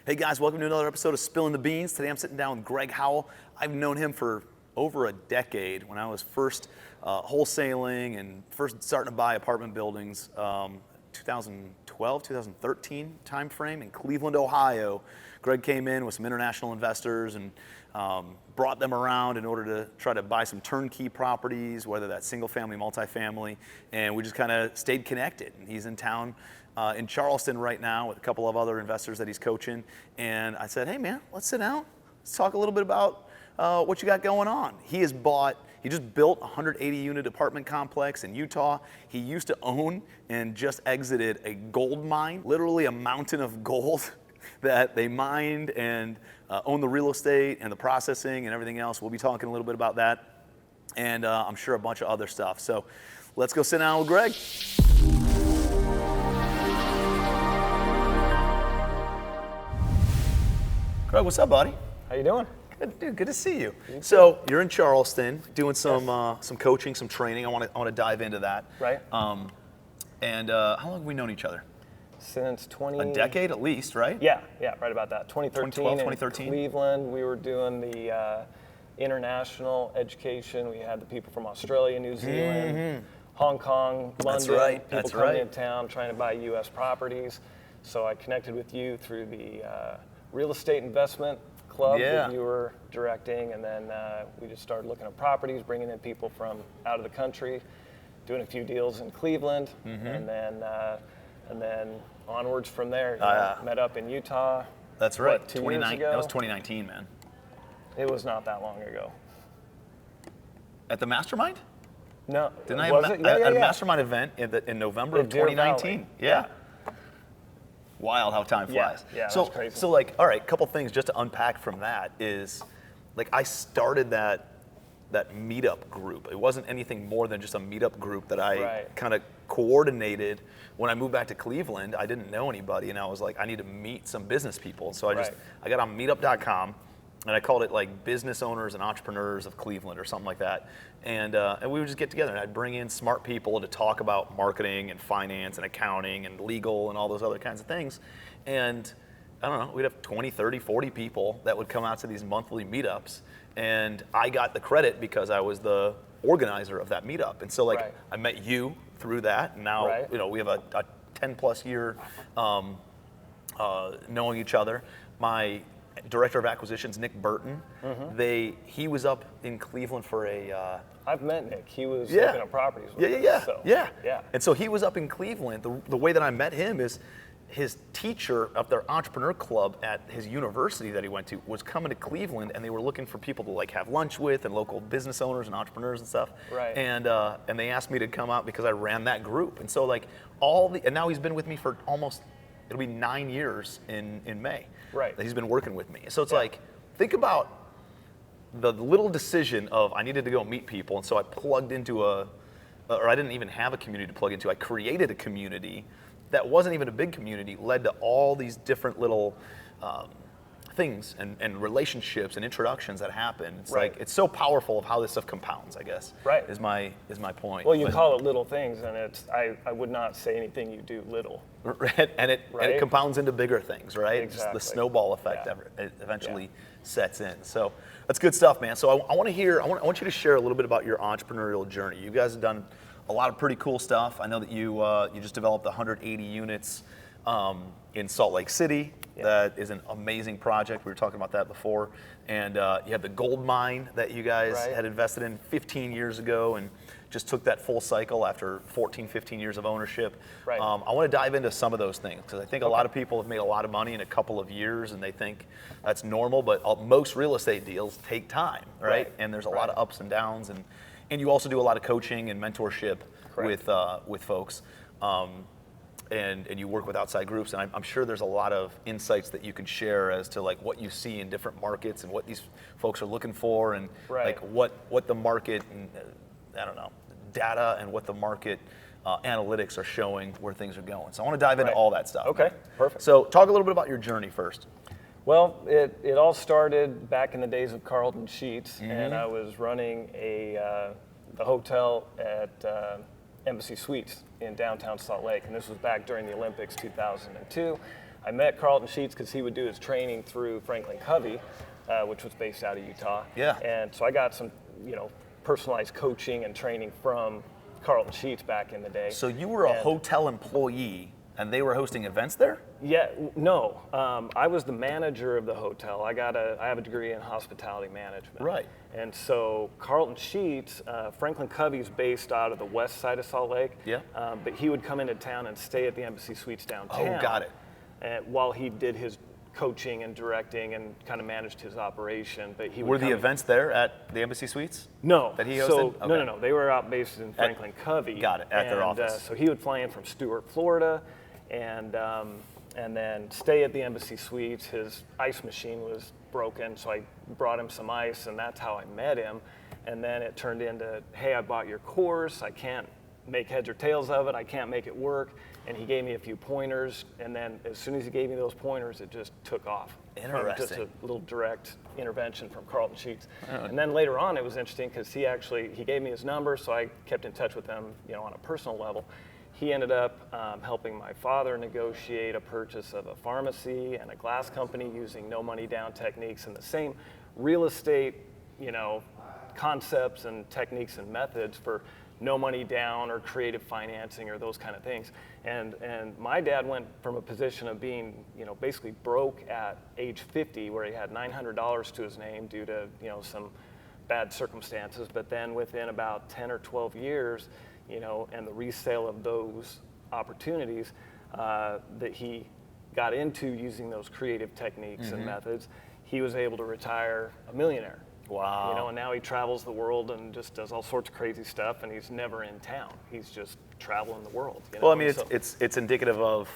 Hey guys, welcome to another episode of Spilling the Beans. Today I'm sitting down with Greg Howell. I've known him for over a decade. When I was first wholesaling and first starting to buy apartment buildings, 2012, 2013 timeframe in Cleveland, Ohio. Greg came in with some international investors and brought them around in order to try to buy some turnkey properties, whether that's single family, multifamily, and we just kind of stayed connected. And he's in town in Charleston right now with a couple of other investors that he's coaching. And I said, hey man, let's sit down. Let's talk a little bit about what you got going on. He just built a 180 unit apartment complex in Utah. He used to own and just exited a gold mine, literally a mountain of gold that they mined and own the real estate and the processing and everything else. We'll be talking a little bit about that and I'm sure a bunch of other stuff. So let's go sit down with Greg. Greg, what's up, buddy? How you doing? Good, dude. Good to see you. So you're in Charleston doing some coaching, some training. I want to dive into that. Right. How long have we known each other? Since A decade at least, right? Yeah, right about that. 2013. 2013. In Cleveland, we were doing the international education. We had the people from Australia, New Zealand, Hong Kong, London. That's right. People coming in town trying to buy U.S. properties. So I connected with you through the real estate investment club that you were directing, and then we just started looking at properties, bringing in people from out of the country, doing a few deals in Cleveland, and then onwards from there. Met up in Utah. That's right. What, 2 years ago? That was 2019, man. It was not that long ago. At the Mastermind? No. Didn't I have a Mastermind event in November of 2019? Yeah. Wild how time flies. Yeah, so, that's crazy. So like, all right, couple things just to unpack from that is, like, I started that meetup group. It wasn't anything more than just a meetup group that I kind of coordinated. When I moved back to Cleveland, I didn't know anybody, and I was like, I need to meet some business people. So I got on meetup.com, and I called it like Business Owners and Entrepreneurs of Cleveland or something like that. And we would just get together, and I'd bring in smart people to talk about marketing and finance and accounting and legal and all those other kinds of things. And I don't know, we'd have 20, 30, 40 people that would come out to these monthly meetups. And I got the credit because I was the organizer of that meetup. And so I met you through that. And now, we have a 10 plus year knowing each other. My director of acquisitions, Nick Burton, he was up in Cleveland for a... I've met Nick. He was looking at properties with us. Yeah. And so he was up in Cleveland. The way that I met him is his teacher of their entrepreneur club at his university that he went to was coming to Cleveland, and they were looking for people to like have lunch with and local business owners and entrepreneurs and stuff. Right. And they asked me to come out because I ran that group. And so and now he's been with me for it'll be 9 years in May. Right. That he's been working with me. So it's like, think about the little decision of I needed to go meet people, and so I plugged into or I didn't even have a community to plug into. I created a community that wasn't even a big community, led to all these different little things and relationships and introductions that happen. It's like, it's so powerful of how this stuff compounds, I guess. Right. Is my point. Well, you call it little things, and I would not say anything you do little. And it compounds into bigger things, right? Exactly. The snowball effect eventually sets in. So that's good stuff, man. So I want you to share a little bit about your entrepreneurial journey. You guys have done a lot of pretty cool stuff. I know that you just developed 180 units in Salt Lake City. That is an amazing project. We were talking about that before. And you have the GOLDMINE that you guys had invested in 15 years ago and just took that full cycle after 14, 15 years of ownership. Right. I want to dive into some of those things because I think a lot of people have made a lot of money in a couple of years and they think that's normal, but most real estate deals take time, right? And there's a lot of ups and downs, and you also do a lot of coaching and mentorship with folks. And you work with outside groups, and I'm sure there's a lot of insights that you can share as to like what you see in different markets and what these folks are looking for, and like what the market and data and what the market analytics are showing where things are going. So I want to dive into all that stuff. Okay, perfect. So talk a little bit about your journey first. Well, it all started back in the days of Carlton Sheets, and I was running the hotel at Embassy Suites in downtown Salt Lake, and this was back during the Olympics 2002. I met Carlton Sheets because he would do his training through Franklin Covey, which was based out of Utah. Yeah. And so I got some, personalized coaching and training from Carlton Sheets back in the day. So you were a hotel employee and they were hosting events there? Yeah, no. I was the manager of the hotel. I have a degree in hospitality management. Right. And so Carlton Sheets, Franklin Covey's based out of the west side of Salt Lake. Yeah. But he would come into town and stay at the Embassy Suites downtown. Oh, got it. While he did his coaching and directing and kind of managed his operation. But he would Were the events there at the Embassy Suites? No. That he hosted? So, Okay. No. They were out based in Franklin Covey. Got it, at their office. So he would fly in from Stuart, Florida, and then stay at the Embassy Suites. His ice machine was broken, so I brought him some ice, and that's how I met him. And then it turned into, hey, I bought your course. I can't make heads or tails of it. I can't make it work. And he gave me a few pointers, and then as soon as he gave me those pointers, it just took off. Interesting. Just a little direct intervention from Carlton Sheets. And then later on, it was interesting because he gave me his number, so I kept in touch with him, on a personal level. He ended up helping my father negotiate a purchase of a pharmacy and a glass company using no money down techniques and the same real estate, concepts and techniques and methods for no money down or creative financing or those kind of things. And my dad went from a position of being, basically broke at age 50, where he had $900 to his name due to, some bad circumstances. But then within about 10 or 12 years, and the resale of those opportunities that he got into using those creative techniques and methods, he was able to retire a millionaire. Wow. And now he travels the world and just does all sorts of crazy stuff, and he's never in town. He's just traveling the world. Well, I mean, it's indicative of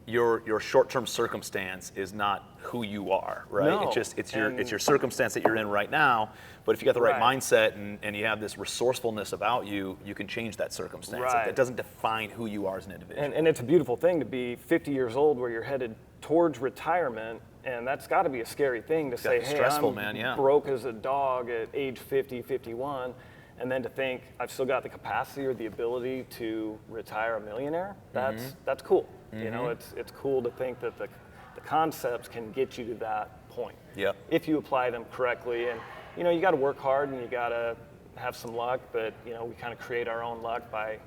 your short-term circumstance is not who you are, right? No. It's your circumstance that you're in right now. But if you got the right mindset and you have this resourcefulness about you, you can change that circumstance. Right. It doesn't define who you are as an individual. And it's a beautiful thing to be 50 years old where you're headed towards retirement, and that's got to be a scary thing to say, hey, stressful, I'm man, yeah. broke as a dog at age 50, 51, and then to think I've still got the capacity or the ability to retire a millionaire. That's cool. It's cool to think that the concepts can get you to that point. Yep. If you apply them correctly. And you got to work hard and you got to have some luck, but we kind of create our own luck by,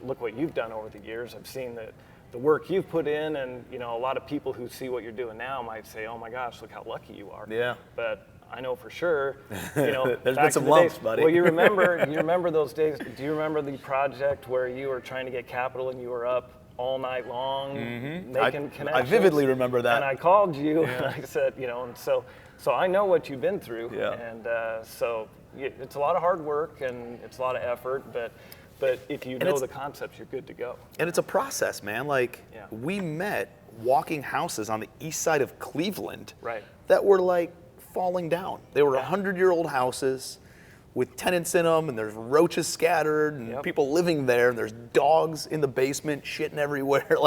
look what you've done over the years. I've seen that the work you've put in, and a lot of people who see what you're doing now might say, oh my gosh, look how lucky you are. Yeah. But I know for sure, there's back been some in the lumps, days, buddy. Well, you remember those days. Do you remember the project where you were trying to get capital and you were up all night long making connections? I vividly remember that. And I called you and I said, and so I know what you've been through. Yeah. And so it's a lot of hard work and it's a lot of effort, but if you know the concepts, you're good to go. And it's a process, man. We met walking houses on the east side of Cleveland that were falling down. They were 100-year-old houses with tenants in them, and there's roaches scattered, and people living there, and there's dogs in the basement shitting everywhere.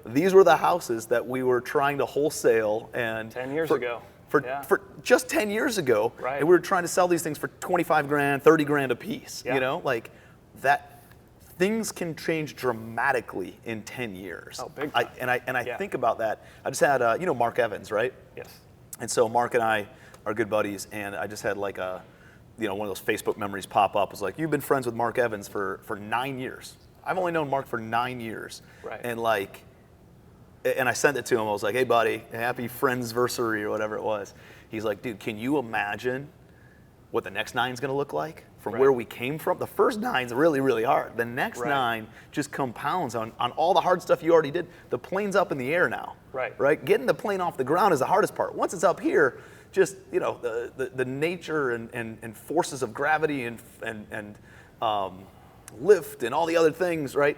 These were the houses that we were trying to wholesale. And 10 years ago. For just 10 years ago, right. And we were trying to sell these things for 25 grand, 30 grand a piece. That things can change dramatically in 10 years. Oh, big time. I think about that. I just had Mark Evans, right? Yes. And so Mark and I are good buddies, and I just had one of those Facebook memories pop up. It was like, you've been friends with Mark Evans for 9 years. I've only known Mark for 9 years. Right. And I sent it to him. I was like, hey buddy, happy friendsversary or whatever it was. He's like, dude, can you imagine what the next 9's gonna look like from where we came from? The first 9's really, really hard. The next 9 just compounds on all the hard stuff you already did. The plane's up in the air now. Right? Getting the plane off the ground is the hardest part. Once it's up here, just the nature and forces of gravity and lift and all the other things, right?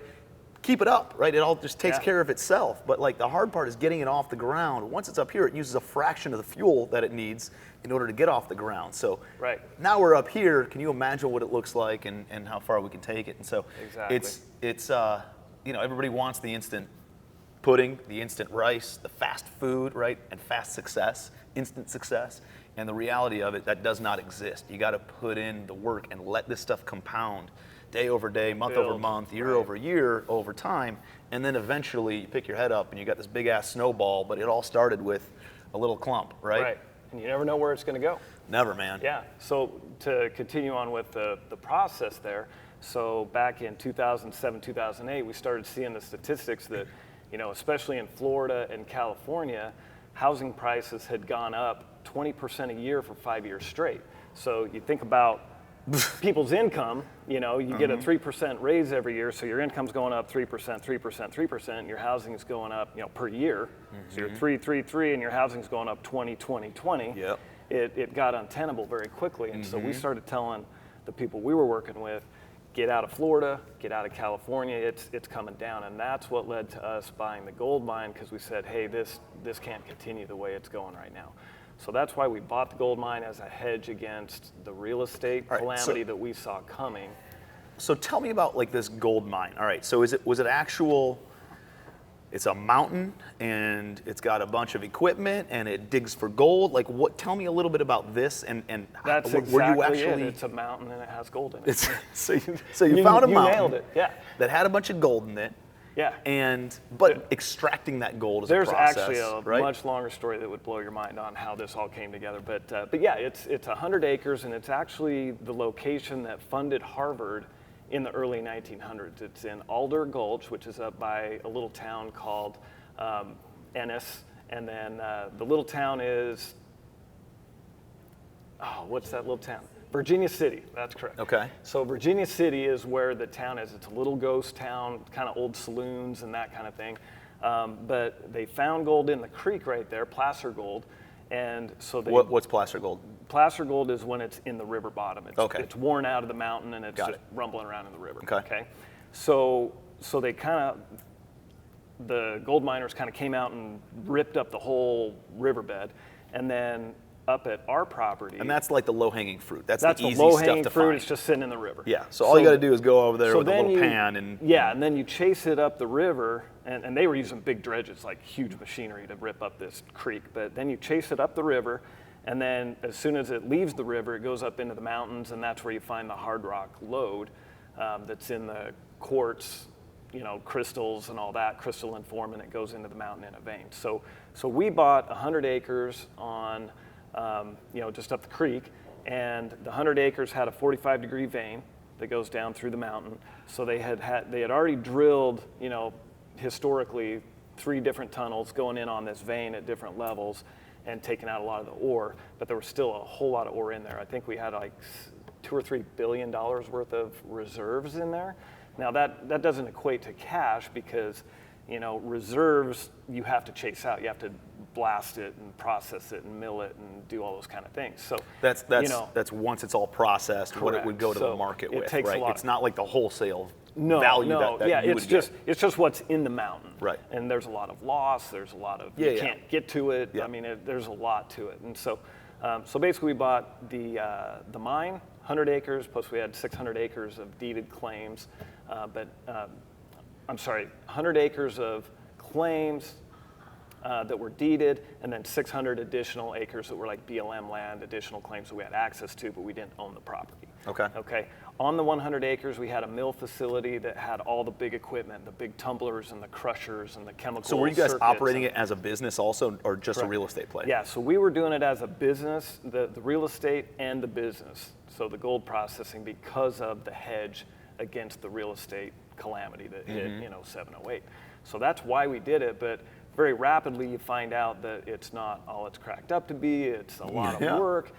Keep it up, right? It all just takes care of itself. But the hard part is getting it off the ground. Once it's up here, it uses a fraction of the fuel that it needs in order to get off the ground. So now we're up here. Can you imagine what it looks like and how far we can take it? And so it's everybody wants the instant pudding, the instant rice, the fast food, right? And fast success, instant success. And the reality of it, that does not exist. You got to put in the work and let this stuff compound day over day, month over month, year over year, over time, and then eventually you pick your head up and you got this big ass snowball, but it all started with a little clump, right? Right, and you never know where it's going to go. Never, man. Yeah, so to continue on with the process there, so back in 2007, 2008, we started seeing the statistics that, especially in Florida and California, housing prices had gone up 20% a year for 5 years straight. So you think about people's income, you get a 3% raise every year, so your income's going up 3%, 3%, 3%, and your housing is going up, per year. So you're 3, 3, 3, and your housing's going up 20, 20, 20. Yep. It got untenable very quickly, and so we started telling the people we were working with, get out of Florida, get out of California, it's coming down, and that's what led to us buying the gold mine, because we said, hey, this can't continue the way it's going right now. So that's why we bought the gold mine as a hedge against the real estate calamity that we saw coming. So tell me about like this gold mine. All right, so was it actual, it's a mountain and it's got a bunch of equipment and it digs for gold? Like tell me a little bit about this and that's were exactly you actually, it. It's a mountain and it has gold in it. So you found a mountain nailed it. Yeah. that had a bunch of gold in it. Yeah. But extracting that gold is a process. There's actually a right? much longer story that would blow your mind on how this all came together. But yeah, it's 100 acres, and it's actually the location that funded Harvard in the early 1900s. It's in Alder Gulch, which is up by a little town called Ennis, and then the little town is, what's that little town? Virginia City, that's correct. Okay. So Virginia City is where the town is. It's a little ghost town, kind of old saloons and that kind of thing. But they found gold in the creek right there, placer gold. And so they... What's placer gold? Placer gold is when it's in the river bottom. Okay. It's worn out of the mountain and it's Got just rumbling around in the river. Okay. So they the gold miners kind of came out and ripped up the whole riverbed, and then up at our property. And that's like the low-hanging fruit. That's the easy low-hanging stuff to fruit. find. It's just sitting in the river. Yeah. So all you got to do is go over there with a little pan and. Yeah, and then you chase it up the river, and they were using big dredges, like huge machinery to rip up this creek. But then you chase it up the river, and then as soon as it leaves the river, it goes up into the mountains, and that's where you find the hard rock lode that's in the quartz, crystals and all that, crystalline form, and it goes into the mountain in a vein. So we bought 100 acres on. Just up the creek, and the 100 acres had a 45-degree vein that goes down through the mountain. So they had already drilled, historically 3 different tunnels going in on this vein at different levels and taken out a lot of the ore, but there was still a whole lot of ore in there. I think we had like $2 or $3 billion worth of reserves in there. Now that doesn't equate to cash because, reserves you have to chase out. You have to blast it and process it and mill it and do all those kind of things. So that's once it's all processed, correct. What it would go to the market with, right? It's not like the wholesale value that you would get. It's just what's in the mountain. Right. And there's a lot of loss. There's a lot of you can't get to it. Yeah. I mean, there's a lot to it. And so basically we bought the mine, 100 acres, plus we had 600 acres of deeded claims. 100 acres of claims that were deeded, and then 600 additional acres that were like BLM land, additional claims that we had access to, but we didn't own the property. Okay. On the 100 acres, we had a mill facility that had all the big equipment, the big tumblers and the crushers and the chemical So were you guys circuits operating it as a business also, or just Correct. a real estate play? Yeah, so we were doing it as a business, the real estate and the business. So the gold processing, because of the hedge against the real estate calamity that hit, 708. So that's why we did it, but very rapidly you find out that it's not all it's cracked up to be. It's a lot of work.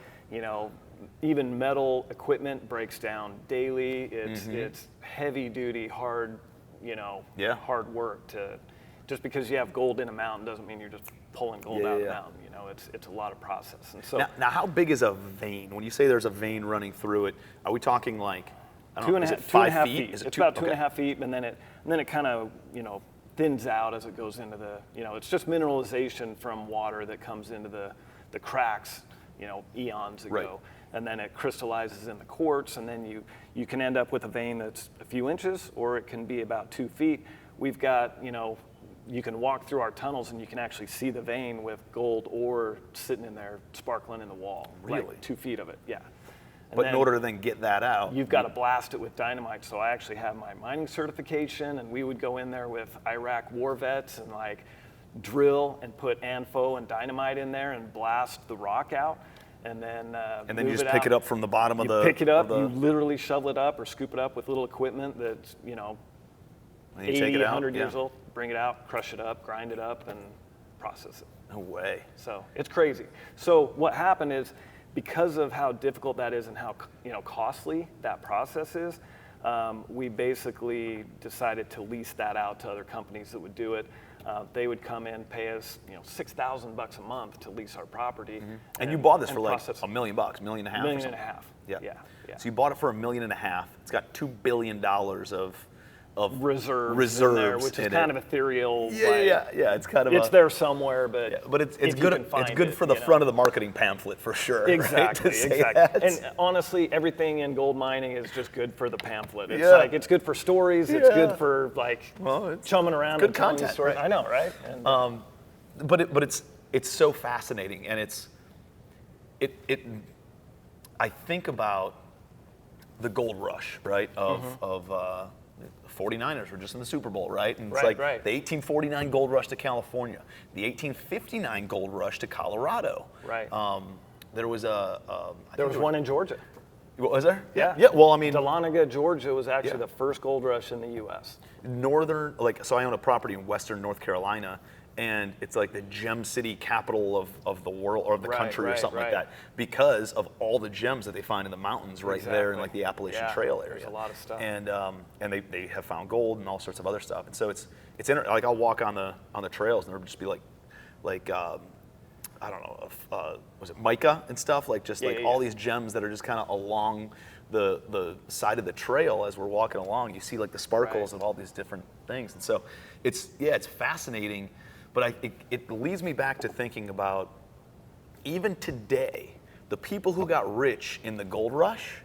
Even metal equipment breaks down daily. It's heavy duty, hard, hard work just because you have gold in a mountain doesn't mean you're just pulling gold out of the mountain. It's a lot of process. And so now how big is a vein? When you say there's a vein running through it, are we talking like, I don't know, is it 5 feet? It's about 2.5 feet, and then it kind of, thins out as it goes into the, it's just mineralization from water that comes into the cracks, eons ago. Right. And then it crystallizes in the quartz, and then you can end up with a vein that's a few inches, or it can be about 2 feet. We've got, you can walk through our tunnels and you can actually see the vein with gold ore sitting in there, sparkling in the wall. Really? Like 2 feet of it, yeah. But in order to then get that out, you've got to blast it with dynamite. So I actually have my mining certification, and we would go in there with Iraq war vets and like drill and put ANFO and dynamite in there and blast the rock out. And then you just pick it up from the bottom of the. Pick it up. You literally shovel it up or scoop it up with little equipment that's 80, 100 years old. Bring it out, crush it up, grind it up, and process it. No way. So it's crazy. So what happened is, because of how difficult that is and how costly that process is, we basically decided to lease that out to other companies that would do it. They would come in, pay us $6,000 a month to lease our property. And you bought this for like $1 million, $1.5 million. $1.5 million. Yeah. So you bought it for $1.5 million. It's got $2 billion of reserves in there, which is kind of ethereal. Yeah. It's kind of it's there somewhere, but it's good. It's good for the front of the marketing pamphlet for sure. Exactly, right? exactly. And honestly, everything in gold mining is just good for the pamphlet. It's like it's good for stories. It's good for chumming around and telling content, stories. right? I know, right? And, but it's so fascinating, and it. I think about the gold rush, right? Of 49ers were just in the Super Bowl, right? And it's the 1849 gold rush to California, the 1859 gold rush to Colorado. Right. There was there was one in Georgia. Was there? Yeah. Yeah. Well, I mean, Dahlonega, Georgia was actually the first gold rush in the U.S. So I own a property in Western North Carolina, and it's like the gem city capital of the world or of the country or something like that, because of all the gems that they find in the mountains there in like the Appalachian Trail area. There's a lot of stuff. And they have found gold and all sorts of other stuff. And so it's like I'll walk on the trails and there'll just be like I don't know, was it mica and stuff, like just all these gems that are just kind of along the side of the trail as we're walking along. You see like the sparkles of all these different things. And so it's fascinating. But it leads me back to thinking about, even today, the people who got rich in the gold rush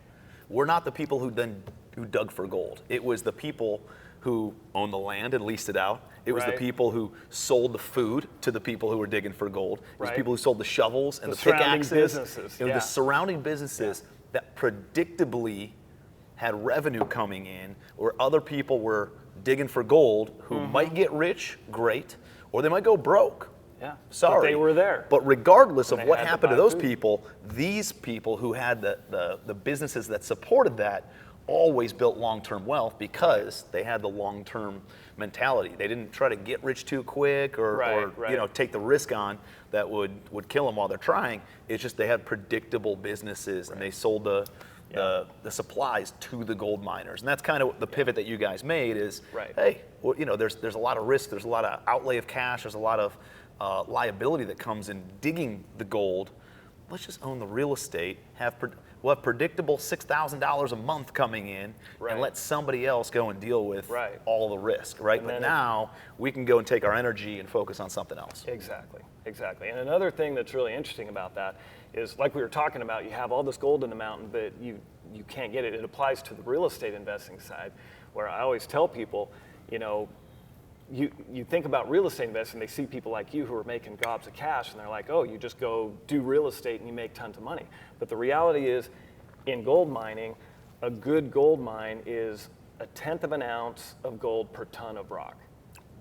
were not the people who dug for gold. It was the people who owned the land and leased it out. It was the people who sold the food to the people who were digging for gold. It was people who sold the shovels and the pickaxes. Businesses. The surrounding businesses that predictably had revenue coming in, where other people were digging for gold who might get rich, great, or they might go broke. Yeah. Sorry. But they were there. But regardless of what happened to those people, these people who had the businesses that supported that always built long-term wealth because they had the long-term mentality. They didn't try to get rich too quick or take the risk on that would kill them while they're trying. It's just they had predictable businesses and they sold the supplies to the gold miners. And that's kind of the pivot that you guys made is, hey, well, there's a lot of risk, there's a lot of outlay of cash, there's a lot of liability that comes in digging the gold. Let's just own the real estate, we'll have predictable $6,000 a month coming in, and let somebody else go and deal with all the risk, right? But now we can go and take our energy and focus on something else. Exactly. And another thing that's really interesting about that is, like we were talking about, you have all this gold in the mountain, but you can't get it. It applies to the real estate investing side, where I always tell people, you think about real estate investing, they see people like you who are making gobs of cash, and they're like, oh, you just go do real estate and you make tons of money. But the reality is, in gold mining, a good gold mine is 1/10 of an ounce of gold per ton of rock.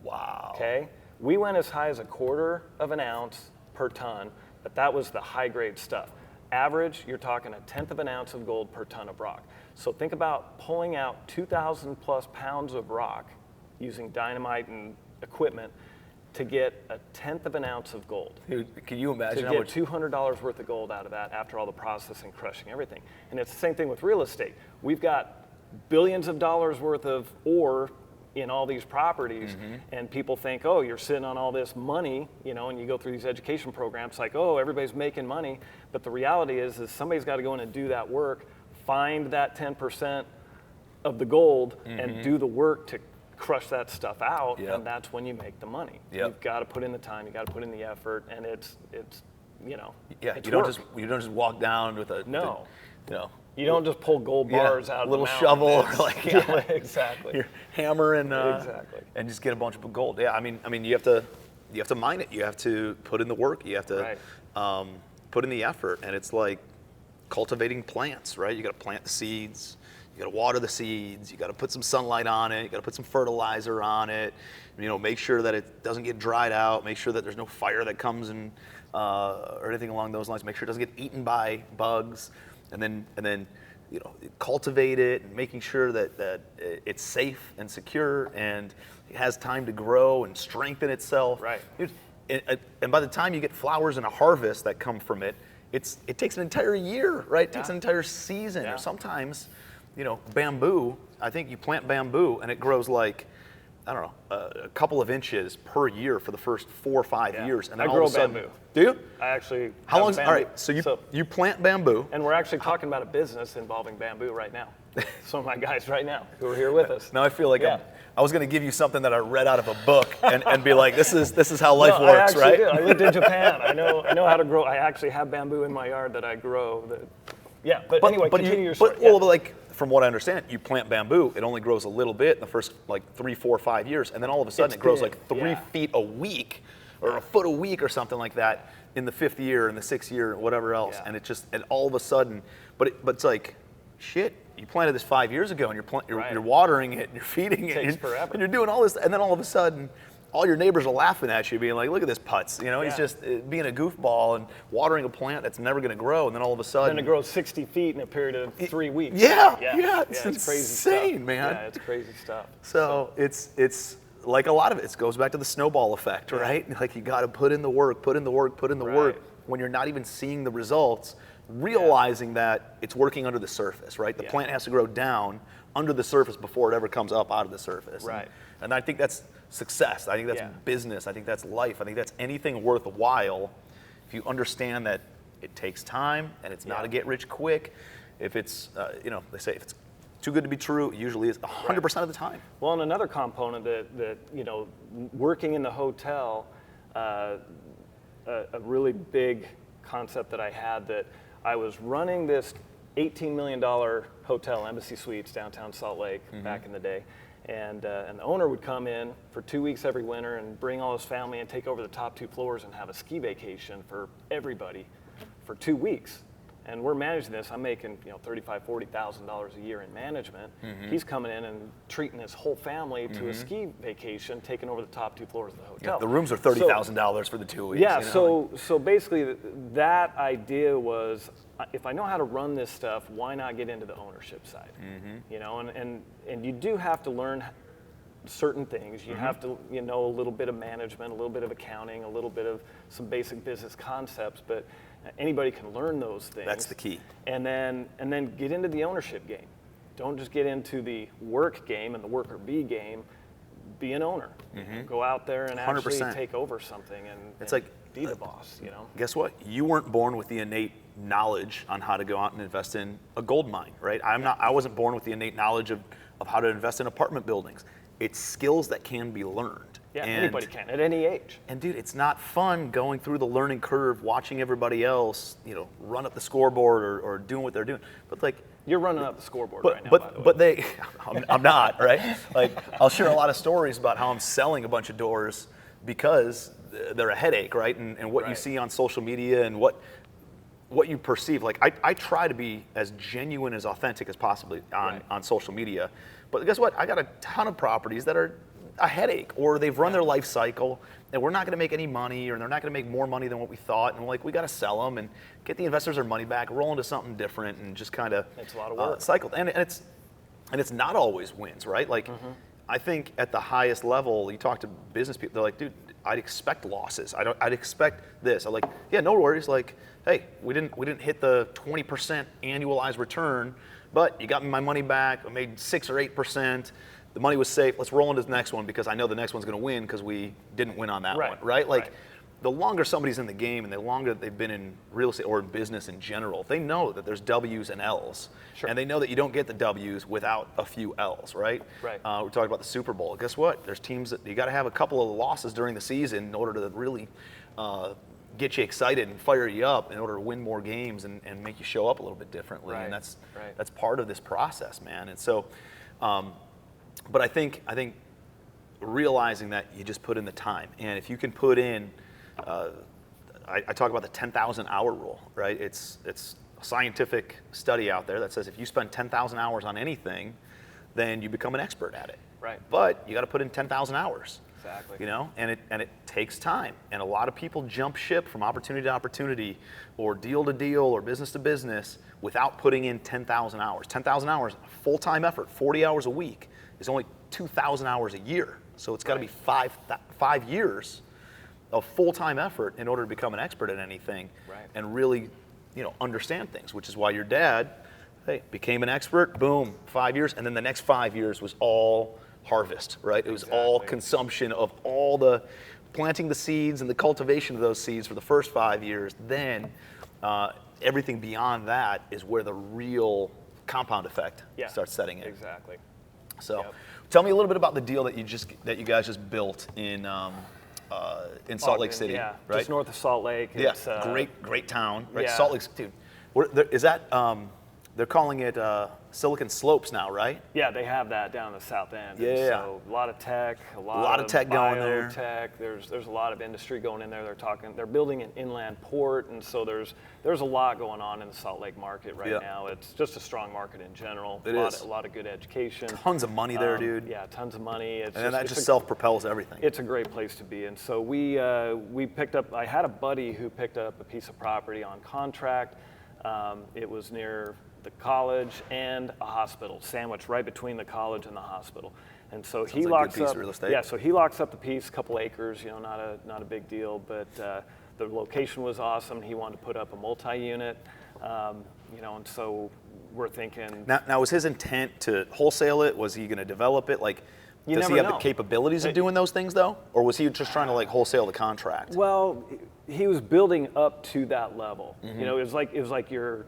Wow. Okay? We went as high as 1/4 of an ounce per ton, but that was the high grade stuff. Average, you're talking 1/10 of an ounce of gold per ton of rock. So think about pulling out 2,000 plus pounds of rock using dynamite and equipment to get 1/10 of an ounce of gold. Dude, can you imagine to get $200 worth of gold out of that after all the processing, crushing, everything. And it's the same thing with real estate. We've got billions of dollars worth of ore in all these properties, and people think, oh, you're sitting on all this money, and you go through these education programs like, oh, everybody's making money. But the reality is somebody's got to go in and do that work, find that 10% of the gold, and do the work to crush that stuff out, and that's when you make the money. You've got to put in the time, you got to put in the effort, and it's you don't just walk down with a you don't just pull gold bars out of a little the shovel or exactly. Your hammer and just get a bunch of gold. Yeah, I mean you have to mine it. You have to put in the work. You have to put in the effort. And it's like cultivating plants, right? You got to plant the seeds, you got to water the seeds, you got to put some sunlight on it, you got to put some fertilizer on it, make sure that it doesn't get dried out, make sure that there's no fire that comes in or anything along those lines, make sure it doesn't get eaten by bugs, and then cultivate it and making sure that it's safe and secure and it has time to grow and strengthen itself. Right. And by the time you get flowers and a harvest that come from it, it takes an entire year, right? It takes an entire season. Yeah. Or sometimes, bamboo, I think you plant bamboo and it grows like, I don't know, a couple of inches per year for the first 4 or 5 years. And then I all grow of a sudden, bamboo. Do you? I actually How long? bamboo. All right, so you plant bamboo. And we're actually talking about a business involving bamboo right now. Some of my guys right now who are here with us. Now I feel like I was going to give you something that I read out of a book and be like, this is how life works, right? I lived in Japan. I know how to grow. I actually have bamboo in my yard that I grow. But anyway, continue your story. Well, like from what I understand, you plant bamboo, it only grows a little bit in the first like 3, 4, 5 years, and then all of a sudden it grows like 3 feet a week, or a foot a week, or something like that in the 5th year, in the 6th year, whatever else, and and all of a sudden, but it's like, shit. You planted this 5 years ago, and you're watering it, and you're feeding it, and you're doing all this, and then all of a sudden, all your neighbors are laughing at you, being like, "Look at this putz," he's just being a goofball and watering a plant that's never going to grow, and then all of a sudden, then it grows 60 feet in a period of 3 weeks. It's crazy insane, stuff. man. Yeah, it's crazy stuff. So it's like a lot of it goes back to the snowball effect, right? Like you got to put in the work when you're not even seeing the results. Realizing that it's working under the surface, right? The plant has to grow down under the surface before it ever comes up out of the surface. Right. And I think that's success. I think that's business. I think that's life. I think that's anything worthwhile if you understand that it takes time and it's not a get rich quick. If it's, they say if it's too good to be true, it usually is 100% of the time. Well, and another component that working in the hotel, a really big concept that I had, that I was running this $18 million hotel, Embassy Suites, downtown Salt Lake, back in the day. And the owner would come in for 2 weeks every winter and bring all his family and take over the top 2 floors and have a ski vacation for everybody for 2 weeks. And we're managing this. I'm making $35,000, $40,000 a year in management. He's coming in and treating his whole family to a ski vacation, taking over the top 2 floors of the hotel. Yeah, the rooms are $30,000 for the 2 weeks. Yeah. So basically, that idea was, if I know how to run this stuff, why not get into the ownership side? And you do have to learn certain things. You have to know a little bit of management, a little bit of accounting, a little bit of some basic business concepts, but anybody can learn those things. That's the key. And then get into the ownership game. Don't just get into the work game and the worker bee game. Be an owner. Go out there and actually 100%. Take over something and be the boss. Guess what? You weren't born with the innate knowledge on how to go out and invest in a gold mine, right? I wasn't born with the innate knowledge of how to invest in apartment buildings. It's skills that can be learned. Yeah, anybody can at any age. And dude, it's not fun going through the learning curve, watching everybody else, run up the scoreboard or doing what they're doing. But like, you're running up the scoreboard right now, by the way. But I'm not, right? Like, I'll share a lot of stories about how I'm selling a bunch of doors because they're a headache, right? And what you see on social media and what you perceive. Like, I try to be as genuine, as authentic as possible on social media. But guess what? I got a ton of properties that are a headache, or they've run their life cycle and we're not going to make any money, or they're not going to make more money than what we thought, and we're like, we got to sell them and get the investors their money back, roll into something different, and just kind of it's a lot of work. Cycle. And it's not always wins, right? Like, I think at the highest level, you talk to business people, they're like, dude, I'd expect losses. I'd expect this. I'm like, yeah, no worries. Like, hey, we didn't hit the 20% annualized return, but you got me my money back. I made 6 or 8%. The money was safe. Let's roll into the next one because I know the next one's going to win because we didn't win on that one, right? Like, the longer somebody's in the game and the longer they've been in real estate or in business in general, they know that there's W's and L's. Sure. And they know that you don't get the W's without a few L's, right? Right. We're talking about the Super Bowl. Guess what? There's teams that you got to have a couple of losses during the season in order to really get you excited and fire you up, in order to win more games and make you show up a little bit differently. And that's part of this process, man. And so, but I think realizing that you just put in the time, and if you can put in, I talk about the 10,000 hour rule, right? It's scientific study out there that says if you spend 10,000 hours on anything, then you become an expert at it. Right. But you got to put in 10,000 hours. Exactly. You know, and it takes time, and a lot of people jump ship from opportunity to opportunity, or deal to deal, or business to business without putting in 10,000 hours. 10,000 hours, full-time effort, 40 hours a week is only 2,000 hours a year. So it's got to be 5 years of full-time effort in order to become an expert at anything, and really, understand things. Which is why your dad, became an expert. Boom, 5 years, and then the next 5 years was all harvest, right? It was all consumption of all the planting the seeds and the cultivation of those seeds for the first 5 years. Then everything beyond that is where the real compound effect starts setting in. Exactly. So, tell me a little bit about the deal that you guys just built in Salt Lake City, right? Just north of Salt Lake. Yeah, It's, great town, right? Yeah. Salt Lake, dude. Is that? They're calling it Silicon Slopes now, right? Yeah, they have that down the south end. Yeah. And so a lot of tech, a lot of tech going there. Biotech. There's a lot of industry going in there. They're building an inland port, and so there's a lot going on in the Salt Lake market right now. It's just a strong market in general. A lot of good education. Tons of money there, dude. Yeah, tons of money. And then that just self-propels everything. It's a great place to be. And so we picked up. I had a buddy who picked up a piece of property on contract. It was near the college and a hospital, sandwiched right between the college and the hospital. And so he locks up. Real estate. Yeah, so he locks up the piece, a couple acres, not a big deal, but the location was awesome. He wanted to put up a multi-unit, and so we're thinking. Now was his intent to wholesale it? Was he going to develop it? Like, does he have the capabilities of doing those things though, or was he just trying to wholesale the contract? Well, he was building up to that level. It was like your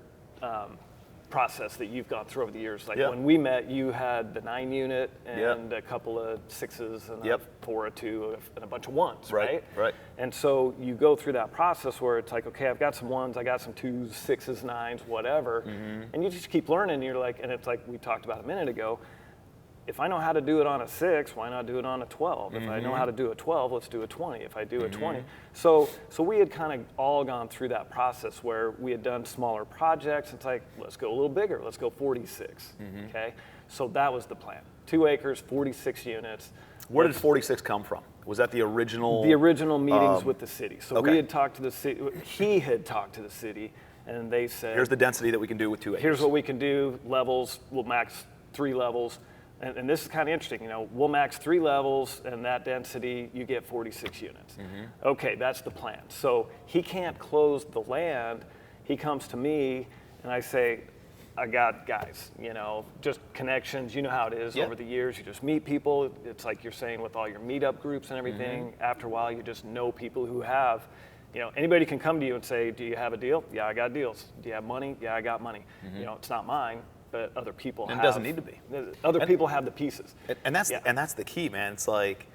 process that you've gone through over the years. Like when we met, you had the 9-unit and a couple of 6s and a 4, a 2, and a bunch of 1s, right? Right. And so you go through that process where it's like, okay, I've got some 1s, I got some 2s, 6s, 9s, whatever, and you just keep learning. You're like, and it's like we talked about a minute ago. If I know how to do it on a 6, why not do it on a 12? If I know how to do a 12, let's do a 20. If I do a 20. So we had kind of all gone through that process where we had done smaller projects. It's like, let's go a little bigger. Let's go 46, okay? So that was the plan. 2 acres, 46 units. Where did 46 come from? Was that the original? The original meetings with the city. So okay. we had talked to the city, he had talked to the city, and they said, here's the density that we can do with 2 acres. Here's what we can do, levels, we'll max 3 levels. And this is kind of interesting, we'll max 3 levels, and that density, you get 46 units. Okay, that's the plan. So he can't close the land. He comes to me, and I say, I got guys, just connections. You know how it is over the years. You just meet people. It's like you're saying with all your meetup groups and everything. After a while, you just know people who have, anybody can come to you and say, do you have a deal? Yeah, I got deals. Do you have money? Yeah, I got money. It's not mine. But other people have. It doesn't need to be. Other people have the pieces. And that's the key, man. It's like,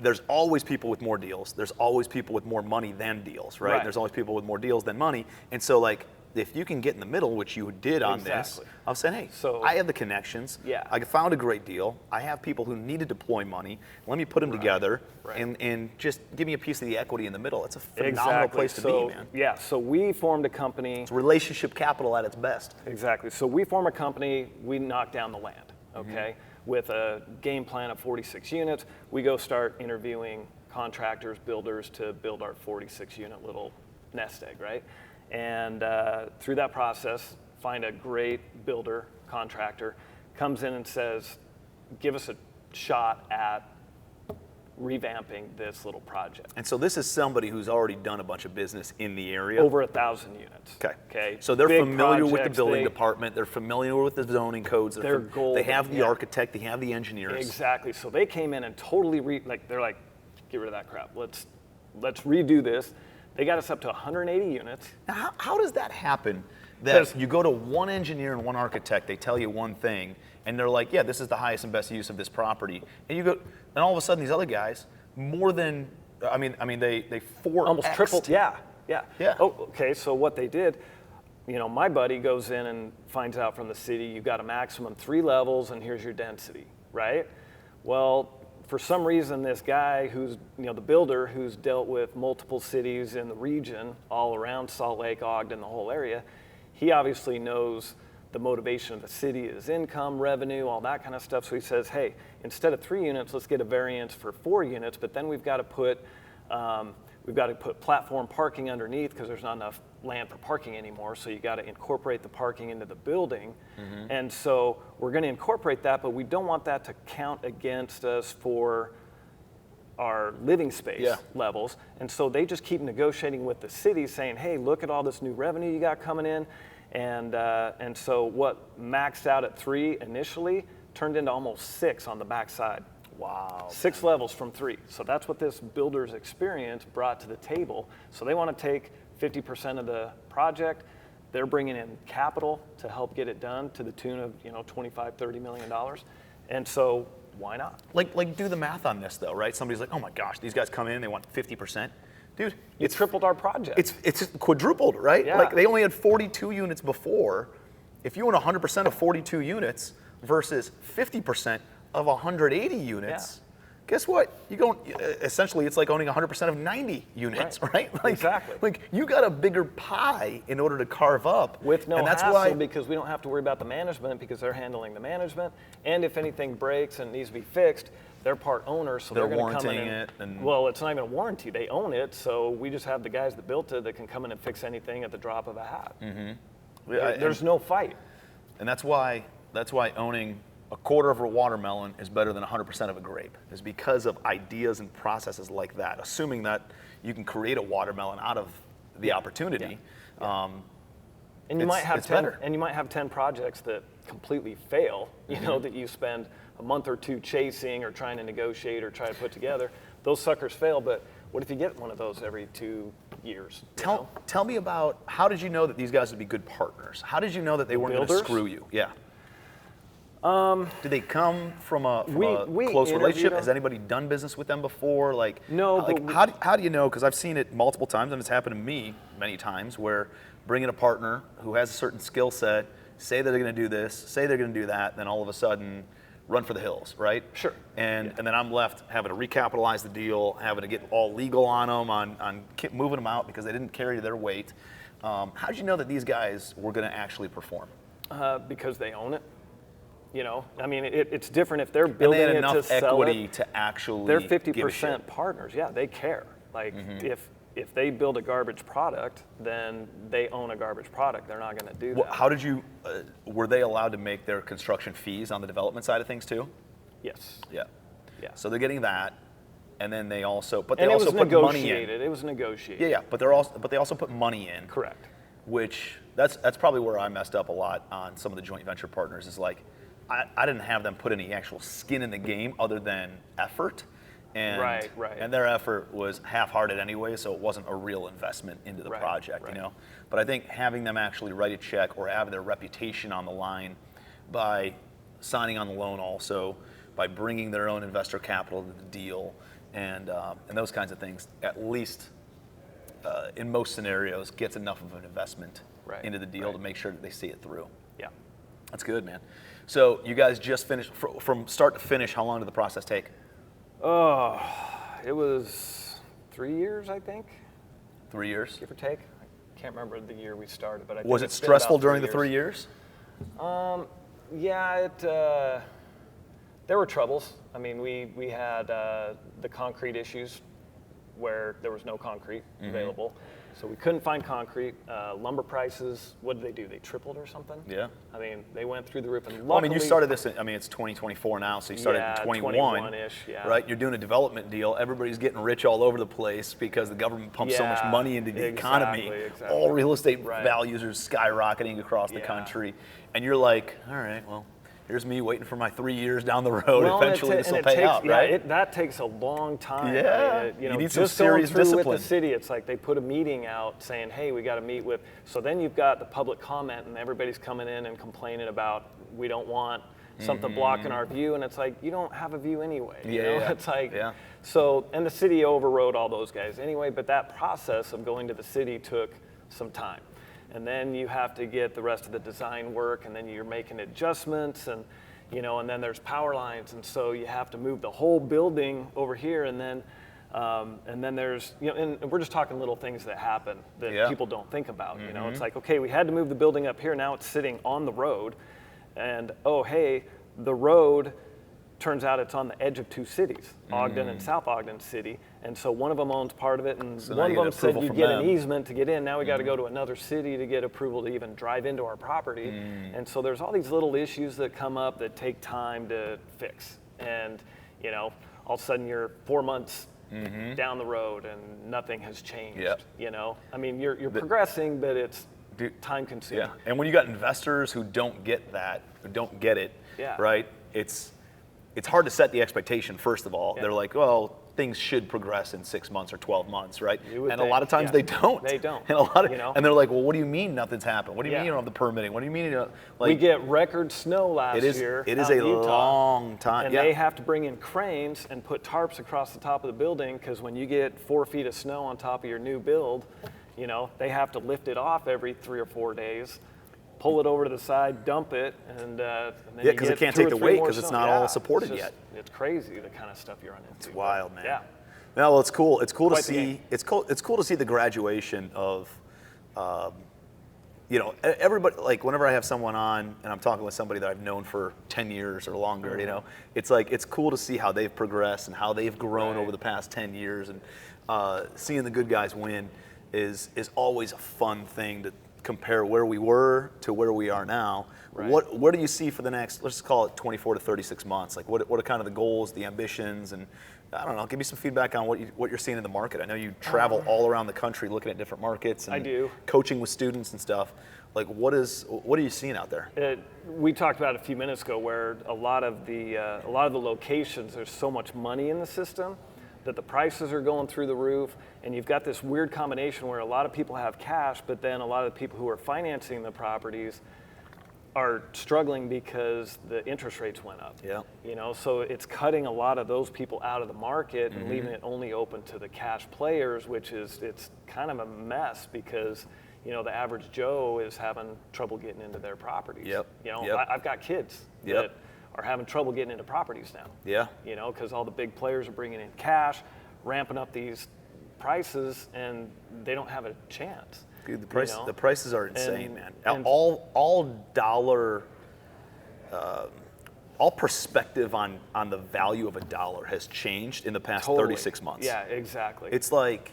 there's always people with more deals. There's always people with more money than deals, right? There's always people with more deals than money. And so, like, if you can get in the middle, which you did on this, I was saying, hey, so I have the connections. I found a great deal. I have people who need to deploy money. Let me put them together and just give me a piece of the equity in the middle. It's a phenomenal place to be, man. Yeah, so we formed a company. It's relationship capital at its best. Exactly. So we form a company, we knock down the land, okay? With a game plan of 46 units. We go start interviewing contractors, builders to build our 46-unit little nest egg, right? And through that process, find a great builder, contractor, comes in and says, give us a shot at revamping this little project. And so this is somebody who's already done a bunch of business in the area? Over 1,000 units. Okay. So they're familiar with the building department, they're familiar with the zoning codes, they have the architect, they have the engineers. Exactly. So they came in and totally, they're like, get rid of that crap. Let's redo this. They got us up to 180 units. Now, how does that happen? That you go to one engineer and one architect, they tell you one thing, and they're like, yeah, this is the highest and best use of this property. And you go, and all of a sudden these other guys, they 4x. Almost tripled. Yeah. Oh, okay, so what they did, my buddy goes in and finds out from the city, you've got a maximum 3 levels and here's your density, right? Well, for some reason, this guy who's, the builder who's dealt with multiple cities in the region, all around Salt Lake, Ogden, the whole area, he obviously knows the motivation of the city is income, revenue, all that kind of stuff. So he says, hey, instead of 3 units, let's get a variance for 4 units, but then we've got to put platform parking underneath because there's not enough land for parking anymore. So you got to incorporate the parking into the building. And so we're going to incorporate that, but we don't want that to count against us for our living space levels. And so they just keep negotiating with the city saying, hey, look at all this new revenue you got coming in. And so what maxed out at 3 initially turned into almost 6 on the backside. Wow. 6 levels from 3. So that's what this builder's experience brought to the table. So they want to take 50% of the project. They're bringing in capital to help get it done to the tune of, $25-30 million. And so why not? Like do the math on this though, right? Somebody's like, oh my gosh, these guys come in, they want 50%. Dude, it's tripled our project. It's quadrupled, right? Yeah. Like they only had 42 units before. If you own 100% of 42 units versus 50% of 180 units, guess what? Essentially, it's like owning 100% of 90 units, right? Like, exactly. Like you got a bigger pie in order to carve up. With no and that's hassle, why, because we don't have to worry about the management because they're handling the management. And if anything breaks and needs to be fixed, they're part owners, so they're going to come in and well, it's not even a warranty. They own it, so we just have the guys that built it that can come in and fix anything at the drop of a hat. There's no fight. And that's why owning a quarter of a watermelon is better than 100% of a grape, is because of ideas and processes like that. Assuming that you can create a watermelon out of the opportunity, and you might have 10 projects that completely fail. That you spend a month or 2 chasing or trying to negotiate or try to put together. Those suckers fail, but what if you get one of those every 2 years? Tell me about, how did you know that these guys would be good partners? How did you know that they weren't going to screw you? Yeah. Did they come from a close relationship? Has anybody done business with them before? No. How do you know? Because I've seen it multiple times, and it's happened to me many times, where bring in a partner who has a certain skill set, say that they're going to do this, say they're going to do that, then all of a sudden run for the hills, right? Sure. And then I'm left having to recapitalize the deal, having to get all legal on them, on moving them out because they didn't carry their weight. How did you know that these guys were going to actually perform? Because they own it. It's different if they're building and they had it enough to sell equity it. to actually They're give a 50% shit. partners. Yeah, they care. If they build a garbage product, then they own a garbage product. They're not going to do that. How did you? Were they allowed to make their construction fees on the development side of things too? Yes. Yeah. Yeah. So they're getting that, and then they also, put it was money in. negotiated. It was negotiated. Yeah, but they also put money in. Correct. Which that's probably where I messed up a lot on some of the joint venture partners. Is like, I didn't have them put any actual skin in the game other than effort. And, right. And their effort was half-hearted anyway, so it wasn't a real investment into the project, But I think having them actually write a check or have their reputation on the line by signing on the loan also, by bringing their own investor capital to the deal, and those kinds of things, at least in most scenarios, gets enough of an investment into the deal to make sure that they see it through. Yeah. That's good, man. So you guys just finished, from start to finish, how long did the process take? Oh, it was 3 years, I think. 3 years? Give or take. I can't remember the year we started, but I think was it it's been stressful about during 3 the 3 years? Yeah, there were troubles. I mean, we had the concrete issues where there was no concrete available. So we couldn't find concrete. Lumber prices, what did they do? They tripled or something? Yeah. I mean, they went through the roof. And well, I mean, you started this, it's 2024 now, so you started in 21. 21-ish, yeah. Right? You're doing a development deal. Everybody's getting rich all over the place because the government pumps so much money into the economy. Exactly. All real estate values are skyrocketing across the country. And you're like, all right, well, here's me waiting for my 3 years down the road. Eventually this will pay out, right? Yeah, that takes a long time. Yeah, you need just some serious going through discipline. with the city, it's like they put a meeting out saying, hey, we got to meet with, so then you've got the public comment and everybody's coming in and complaining about, we don't want something blocking our view, and it's like, you don't have a view anyway. It's like, so, and the city overrode all those guys anyway, but that process of going to the city took some time. And then you have to get the rest of the design work, and then you're making adjustments, and and then there's power lines, and so you have to move the whole building over here, and then there's, and we're just talking little things that happen that people don't think about. It's like, okay, we had to move the building up here, now it's sitting on the road, and oh, hey, the road turns out it's on the edge of two cities, Ogden and South Ogden City, and so one of them owns part of it, and So one now of you them get said approval you from get them. an easement to get in. Now we got to go to another city to get approval to even drive into our property, and so there's all these little issues that come up that take time to fix, and all of a sudden you're 4 months down the road and nothing has changed. I mean, you're progressing, but it's time consuming. Yeah, and when you got investors who don't get that, who don't get it, right? It's hard to set the expectation, first of all. They're like, well, things should progress in 6 months or 12 months, right? And a lot of times they don't. They don't. And a lot of, and they're like, well, what do you mean nothing's happened? What do you mean you don't have the permitting? What do you mean we get record snow last year. It is a long time. And they have to bring in cranes and put tarps across the top of the building, because when you get 4 feet of snow on top of your new build, they have to lift it off every 3 or 4 days, pull it over to the side, dump it, and then because it can't take the weight because it's not all supported yet. It's crazy the kind of stuff you run into. It's wild, man. Yeah. No, well, it's cool. It's cool to Quite the see. game. It's cool to see the graduation of, everybody. Like whenever I have someone on and I'm talking with somebody that I've known for 10 years or longer, it's like it's cool to see how they've progressed and how they've grown over the past 10 years, and seeing the good guys win is always a fun thing to compare where we were to where we are now. Right. What do you see for the next, let's call it 24 to 36 months? Like what are kind of the goals, the ambitions, and I don't know, give me some feedback on what you're seeing in the market. I know you travel all around the country looking at different markets and I do. Coaching with students and stuff. Like what are you seeing out there? We talked about it a few minutes ago, where a lot of the locations, there's so much money in the system that the prices are going through the roof, and you've got this weird combination where a lot of people have cash, but then a lot of the people who are financing the properties are struggling because the interest rates went up. So it's cutting a lot of those people out of the market and leaving it only open to the cash players, which it's kind of a mess, because the average Joe is having trouble getting into their properties. I've got kids that are having trouble getting into properties now. Because all the big players are bringing in cash, ramping up these prices, and they don't have a chance. Dude, the prices are insane, man. And all dollar, all perspective on the value of a dollar has changed in the past 36 months. Yeah, exactly. It's like,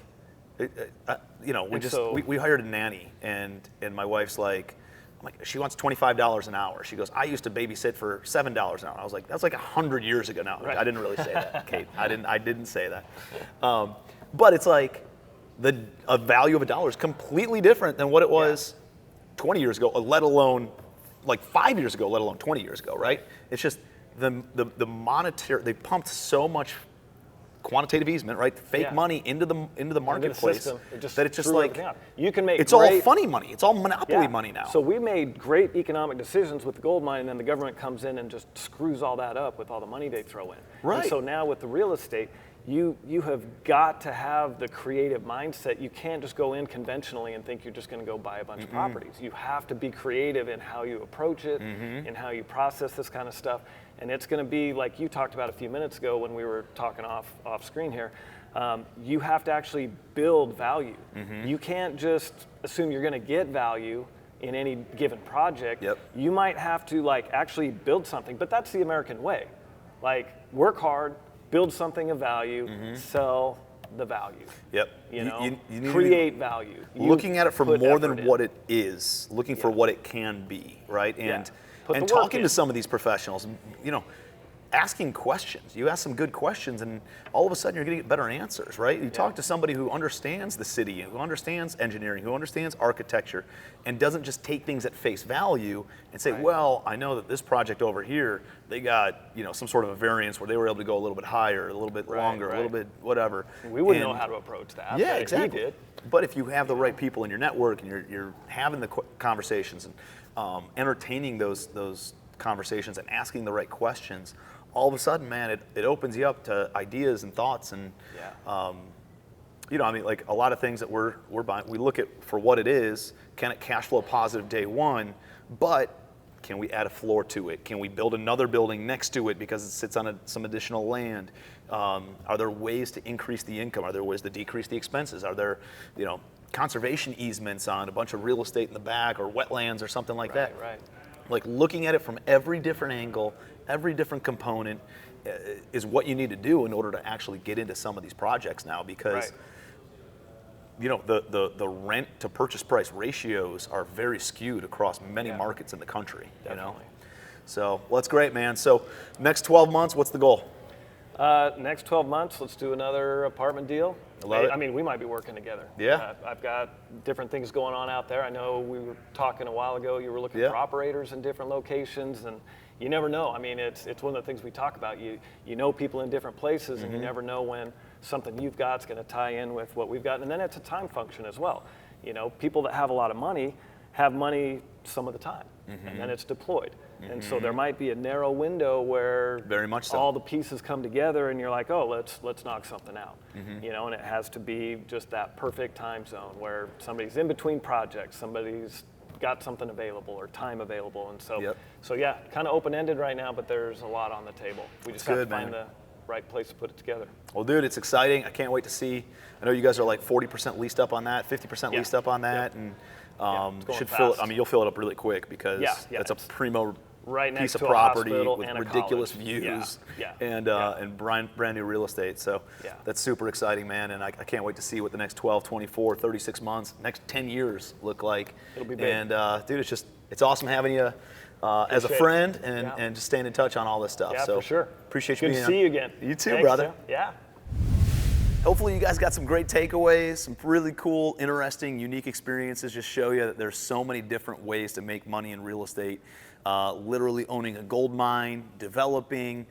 we hired a nanny, and my wife's like, she wants $25 an hour. She goes, I used to babysit for $7 an hour. I was like, that's like 100 years ago now. Right. I didn't really say that, Kate. I didn't say that. But it's like a value of a dollar is completely different than what it was 20 years ago, let alone like 5 years ago, let alone 20 years ago, right? It's just the monetary. They pumped so much quantitative easement, right? Fake money into the marketplace that it's just like you can make. It's all funny money. It's all monopoly money now. So we made great economic decisions with the gold mine, and then the government comes in and just screws all that up with all the money they throw in. Right. And so now with the real estate, you have got to have the creative mindset. You can't just go in conventionally and think you're just going to go buy a bunch of properties. You have to be creative in how you approach it, in how you process this kind of stuff. And it's going to be like you talked about a few minutes ago when we were talking off screen here. You have to actually build value. You can't just assume you're going to get value in any given project. You might have to actually build something, but that's the American way. Work hard, build something of value, sell the value. You create value. Looking at it for more than what it is, looking for what it can be, right? And talking to some of these professionals, asking questions. You ask some good questions, and all of a sudden you're going to get better answers, right? You talk to somebody who understands the city, who understands engineering, who understands architecture, and doesn't just take things at face value and say, well, I know that this project over here, they got some sort of a variance where they were able to go a little bit higher, a little bit longer, a little bit whatever. We wouldn't know how to approach that. Yeah, but exactly. He did. But if you have the right people in your network and you're having the conversations and entertaining those conversations and asking the right questions, all of a sudden, man, it opens you up to ideas and thoughts, and like a lot of things that we're buying, we look at for what it is. Can it cash flow positive day one? But Can we add a floor to it? Can we build another building next to it because it sits on some additional land? Are there ways to increase the income? Are there ways to decrease the expenses? Are there, conservation easements on a bunch of real estate in the back or wetlands or something like that? Right. Like looking at it from every different angle, every different component is what you need to do in order to actually get into some of these projects now, because the rent to purchase price ratios are very skewed across many markets in the country. Definitely. So well, that's great, man. So next 12 months, what's the goal? Next 12 months, let's do another apartment deal. I mean, we might be working together. Yeah. I've got different things going on out there. I know we were talking a while ago, you were looking for operators in different locations, and you never know. I mean, it's one of the things we talk about. You know people in different places, and you never know when something you've got is going to tie in with what we've got. And then it's a time function as well. People that have a lot of money have money some of the time, and then it's deployed. And so there might be a narrow window where very much so. all the pieces come together, and you're like, oh, let's knock something out. And it has to be just that perfect time zone where somebody's in between projects, somebody's got something available or time available. And so yeah, kind of open-ended right now, but there's a lot on the table. We just have to find the right place to put it together. Well, dude, it's exciting. I can't wait to see. I know you guys are like 40% leased up on that, 50% leased up on that, and should fill it. I mean, you'll fill it up really quick because it's a primo piece of property with ridiculous views and brand new real estate. So that's super exciting, man. And I can't wait to see what the next 12, 24, 36 months, next 10 years look like. It'll be big. And dude, it's awesome having you as a friend and just staying in touch on all this stuff. Yeah, so for sure. Appreciate you being on. Good to see you again. You too, brother. Yeah. Hopefully you guys got some great takeaways, some really cool, interesting, unique experiences. Just show you that there's so many different ways to make money in real estate. Literally owning a gold mine, developing,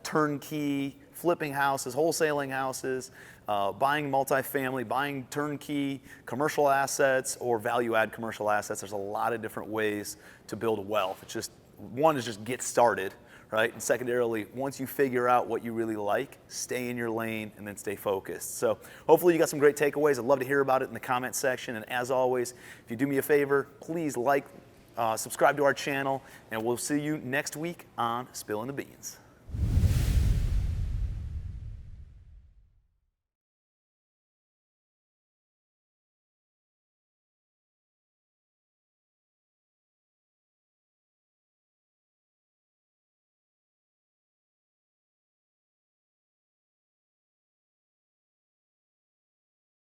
turnkey, flipping houses, wholesaling houses, buying multifamily, buying turnkey, commercial assets, or value-add commercial assets. There's a lot of different ways to build wealth. It's just, one is just get started, right? And secondarily, once you figure out what you really like, stay in your lane and then stay focused. So hopefully you got some great takeaways. I'd love to hear about it in the comment section. And as always, if you do me a favor, please subscribe to our channel, and we'll see you next week on Spilling the Beans.